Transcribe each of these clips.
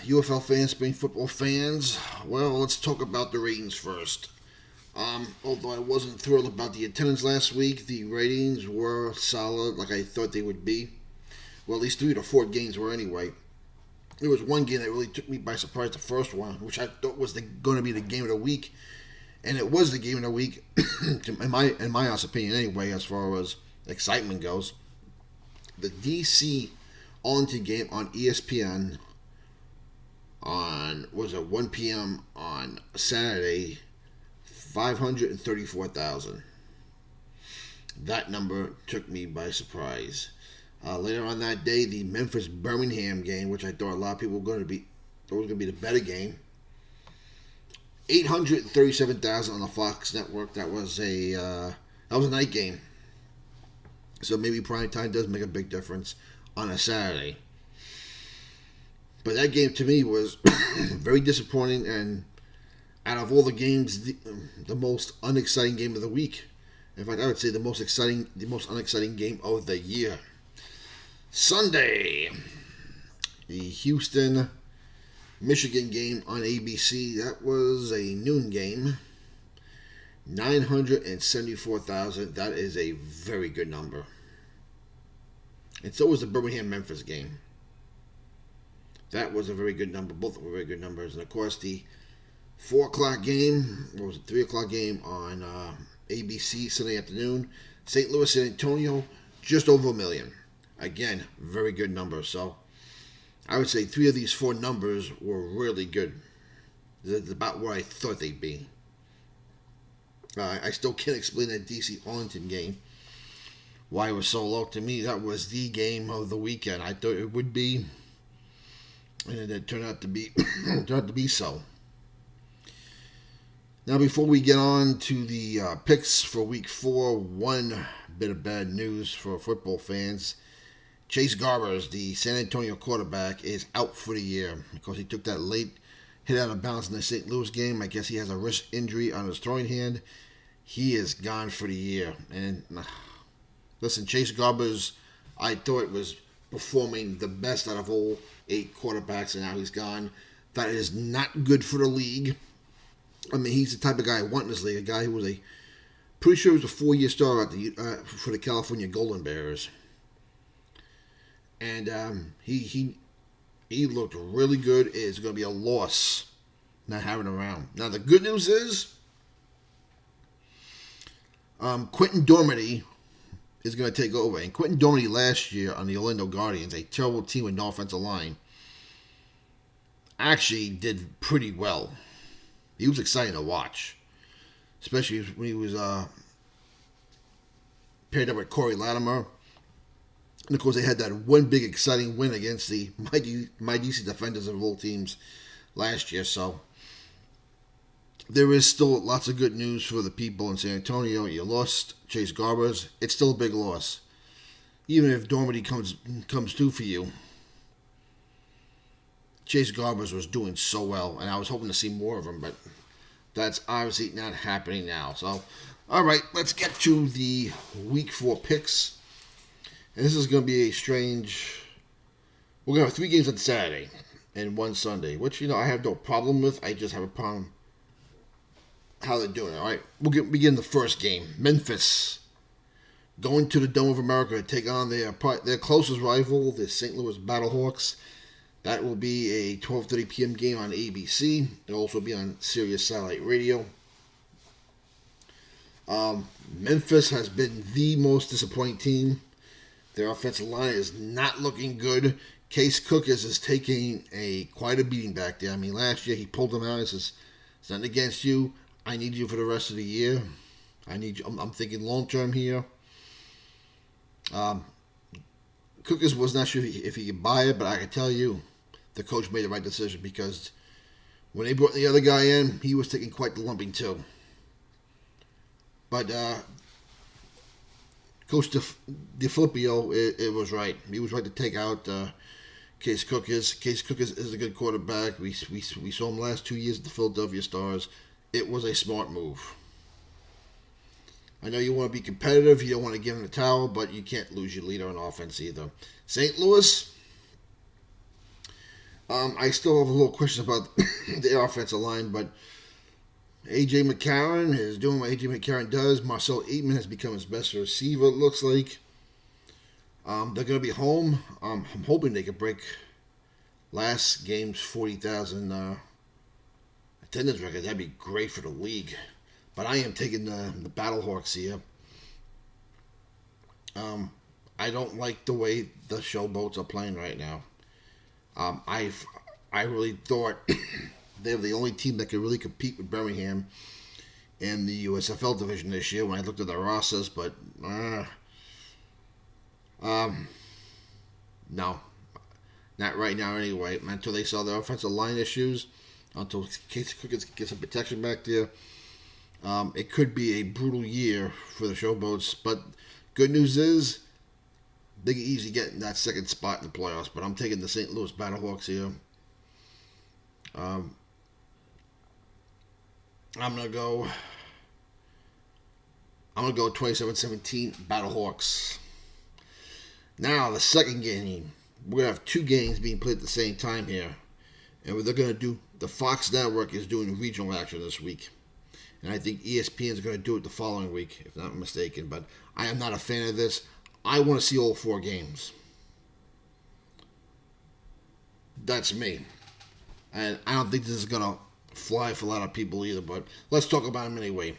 UFL fans, spring football fans. Well, let's talk about the ratings first. Although I wasn't thrilled about the attendance last week, the ratings were solid, like I thought they would be. Well, at least 3 to 4 games were anyway. There was one game that really took me by surprise, the first one, which I thought was going to be the game of the week, and it was the game of the week, in my honest opinion anyway, as far as excitement goes. The DC Arlington game on ESPN on 1 p.m. on Saturday, 534,000. That number took me by surprise. Later on that day, the Memphis Birmingham game, which I thought a lot of people were going to be, thought was going to be the better game, 837,000 on the Fox network. That was a night game, so maybe prime time does make a big difference on a Saturday. But that game to me was very disappointing, and out of all the games, the most unexciting game of the week. In fact, I would say the most unexciting game of the year. Sunday, the Houston Michigan game on ABC. That was a noon game. 974,000. That is a very good number. And so was the Birmingham Memphis game. That was a very good number. Both were very good numbers. And of course, the 4 o'clock game, or was it 3 o'clock game on ABC Sunday afternoon. St. Louis, San Antonio, just over 1 million. Again, very good number. So I would say 3 of these 4 numbers were really good. That's about where I thought they'd be. I still can't explain that DC Arlington game, why it was so low. To me, that was the game of the weekend. I thought it would be, and it turned out to be so. Now, before we get on to the picks for Week 4, one bit of bad news for football fans. Chase Garbers, the San Antonio quarterback, is out for the year because he took that late hit out of bounds in the St. Louis game. I guess he has a wrist injury on his throwing hand. He is gone for the year. And listen, Chase Garbers, I thought was performing the best out of all 8 quarterbacks, and now he's gone. That is not good for the league. I mean, he's the type of guy I want in this league. A guy who was pretty sure he was a 4-year star for the California Golden Bears. And he looked really good. It's going to be a loss not having him around. Now, the good news is Quentin Dormady is going to take over. And Quentin Dormady last year on the Orlando Guardians, a terrible team with no offensive line, actually did pretty well. He was exciting to watch, especially when he was paired up with Corey Latimer. And of course, they had that one big exciting win against the my DC Defenders of all teams last year. So there is still lots of good news for the people in San Antonio. You lost Chase Garbers. It's still a big loss. Even if Dormady comes through for you, Chase Garbers was doing so well, and I was hoping to see more of him, but that's obviously not happening now. So, all right, let's get to the Week 4 picks. And this is going to be a strange... We're going to have 3 games on Saturday and 1 Sunday, which, I have no problem with. I just have a problem how they're doing it. All right, we'll begin the first game. Memphis going to the Dome of America to take on their closest rival, the St. Louis Battlehawks. That will be a 12:30 p.m. game on ABC. It'll also be on Sirius Satellite Radio. Memphis has been the most disappointing team. Their offensive line is not looking good. Case Cookers is taking quite a beating back there. I mean, last year he pulled them out. He says, "It's nothing against you. I need you for the rest of the year. I need you. I'm thinking long term here." Cookers was not sure if he could buy it, but I can tell you, the coach made the right decision, because when they brought the other guy in, he was taking quite the lumping too. But Coach DeFilippo, it was right. He was right to take out Case Cookers. Case Cookers is a good quarterback. We saw him last 2 years at the Philadelphia Stars. It was a smart move. I know you want to be competitive. You don't want to give him the towel, but you can't lose your leader on offense either. St. Louis, I still have a little question about the offensive line, but AJ McCarron is doing what AJ McCarron does. Marcel Aitman has become his best receiver, it looks like. They're going to be home. I'm hoping they can break last game's 40,000 attendance record. That'd be great for the league. But I am taking the Battlehawks here. I don't like the way the Showboats are playing right now. I really thought they were the only team that could really compete with Birmingham in the USFL division this year when I looked at their rosters, but no, not right now anyway. Until they saw their offensive line issues, until Casey Cook gets some protection back there, it could be a brutal year for the Showboats. But good news is they can easily get in that second spot in the playoffs. But I'm taking the St. Louis Battlehawks here. I'm gonna go 27-17 Battlehawks. Now the second game, we're gonna have two games being played at the same time here, and what they're gonna do. The Fox Network is doing regional action this week, and I think ESPN is gonna do it the following week, if not mistaken. But I am not a fan of this. I want to see all four games. That's me, and I don't think this is gonna fly for a lot of people either. But let's talk about them anyway.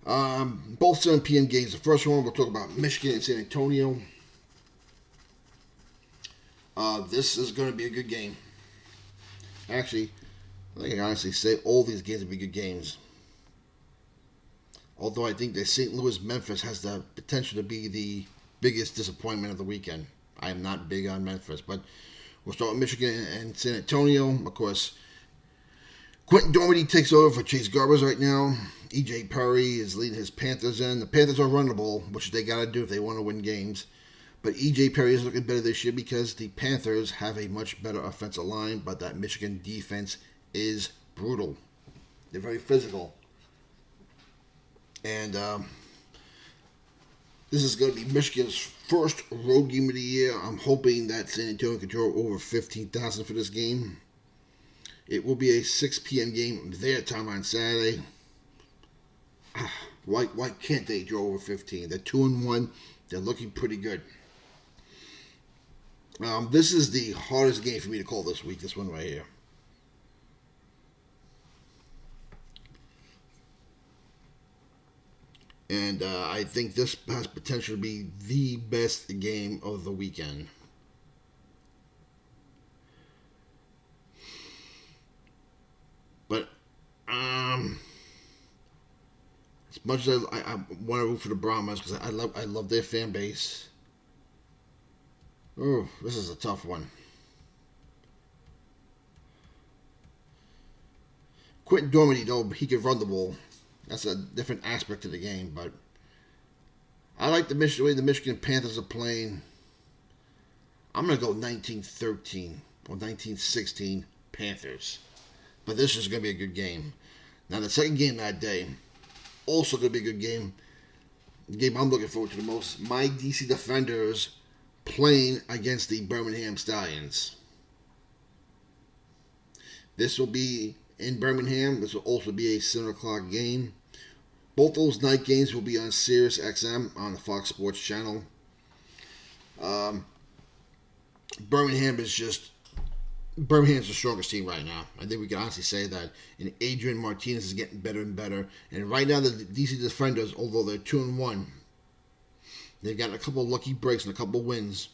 Both 7 p.m. games. The first one, we'll talk about Michigan and San Antonio. This is going to be a good game. Actually, I can honestly say all these games will be good games. Although I think that St. Louis-Memphis has the potential to be the biggest disappointment of the weekend. I am not big on Memphis, but we'll start with Michigan and San Antonio. Of course, Quentin Dormady takes over for Chase Garbers right now. E.J. Perry is leading his Panthers in. The Panthers are runnable, which they got to do if they want to win games. But E.J. Perry is looking better this year because the Panthers have a much better offensive line, but that Michigan defense is brutal. They're very physical. And this is going to be Michigan's first road game of the year. I'm hoping that San Antonio can draw over 15,000 for this game. It will be a 6 p.m. game their time on Saturday. Why can't they draw over 15? They're 2-1. They're looking pretty good. This is the hardest game for me to call this week. This one right here. And I think this has potential to be the best game of the weekend. But as much as I want to root for the Brahmas because I love their fan base. Oh, this is a tough one. Quentin Dormady, though, he can run the ball. That's a different aspect of the game, but I like the way the Michigan Panthers are playing. I'm going to go 19-13 or 19-16 Panthers. But this is going to be a good game. Now, the second game that day, also going to be a good game. The game I'm looking forward to the most. My DC Defenders playing against the Birmingham Stallions. This will be in Birmingham. This will also be a 7 o'clock game. Both those night games will be on Sirius XM on the Fox Sports channel. Birmingham's the strongest team right now. I think we can honestly say that. And Adrian Martinez is getting better and better. And right now the DC Defenders, although they're 2-1, they've got a couple of lucky breaks and a couple of wins.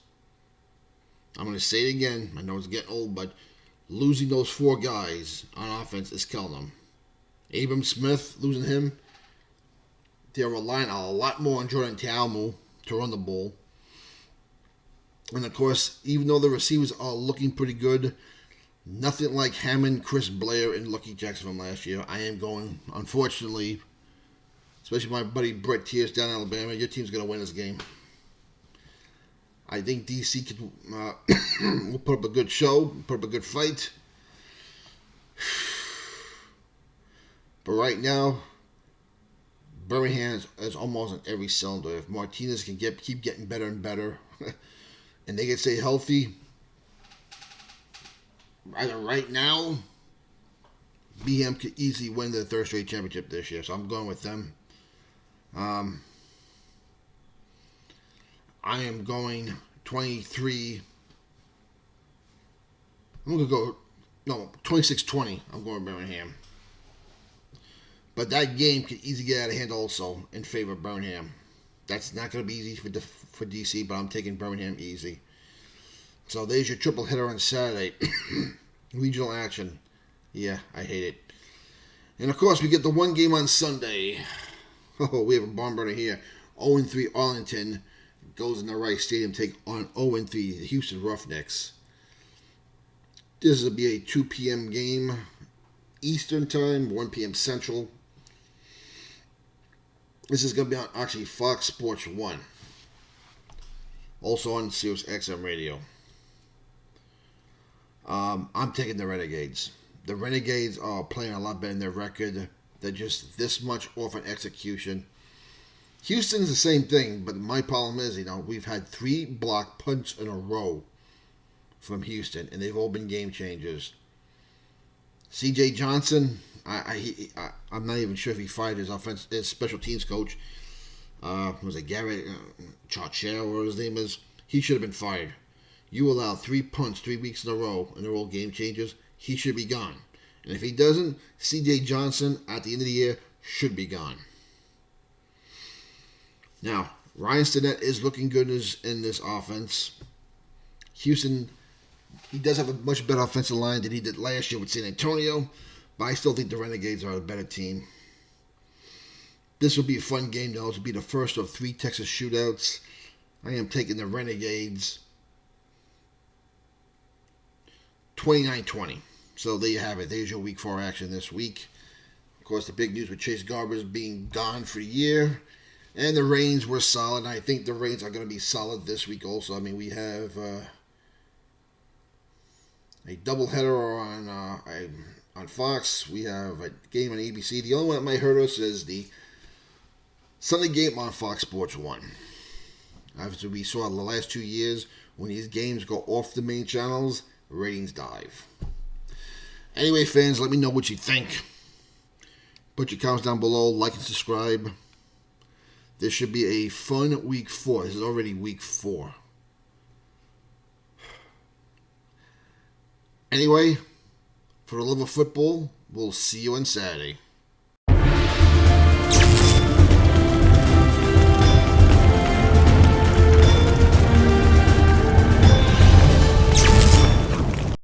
I'm going to say it again. I know it's getting old, but losing those 4 guys on offense is killing them. Abram Smith, losing him. They're relying a lot more on Jordan Ta'amu to run the ball. And of course, even though the receivers are looking pretty good, nothing like Hammond, Chris Blair, and Lucky Jackson from last year. I am going, unfortunately, especially my buddy Brett Tears down in Alabama, your team's going to win this game. I think DC will put up a good show, put up a good fight. But right now, Birmingham is almost on every cylinder. If Martinez can keep getting better and better, and they can stay healthy, Either right now, BM could easily win the third straight championship this year, so I'm going with them. Um, I am going 23. I'm going to go, no, 26-20. I'm going with Birmingham. But that game could easily get out of hand also in favor of Birmingham. That's not going to be easy for DC, but I'm taking Birmingham easy. So there's your triple hitter on Saturday. Regional action. Yeah, I hate it. And of course, we get the one game on Sunday. Oh, we have a barn burner here. 0-3 Arlington goes in the Rice Stadium, take on 0-3 the Houston Roughnecks. This will be a 2 p.m. game Eastern Time, 1 p.m. Central. This is going to be on actually Fox Sports 1. Also on Sirius XM Radio. I'm taking the Renegades. The Renegades are playing a lot better than their record. They're just this much off an execution. Houston's the same thing, but my problem is, we've had 3 block punts in a row from Houston, and they've all been game changers. C.J. Johnson, I'm not even sure if he fired his special teams coach. Was it Garrett Charchel, or his name is? He should have been fired. You allow 3 punts 3 weeks in a row, and they're all game changers. He should be gone. And if he doesn't, C.J. Johnson at the end of the year should be gone. Now, Ryan Stinnett is looking good in this offense. Houston, he does have a much better offensive line than he did last year with San Antonio, but I still think the Renegades are a better team. This will be a fun game, though. This will be the first of 3 Texas shootouts. I am taking the Renegades 29-20. So there you have it. There's your Week 4 action this week. Of course, the big news with Chase Garbers being gone for the year. And the Reigns were solid. And I think the Reigns are going to be solid this week also. I mean, we have a doubleheader on Fox. We have a game on ABC. The only one that might hurt us is the Sunday game on Fox Sports 1. As we saw the last 2 years, when these games go off the main channels, ratings dive. Anyway, fans, let me know what you think. Put your comments down below. Like and subscribe. This should be a fun Week 4. This is already Week 4. Anyway, for the love of football, we'll see you on Saturday.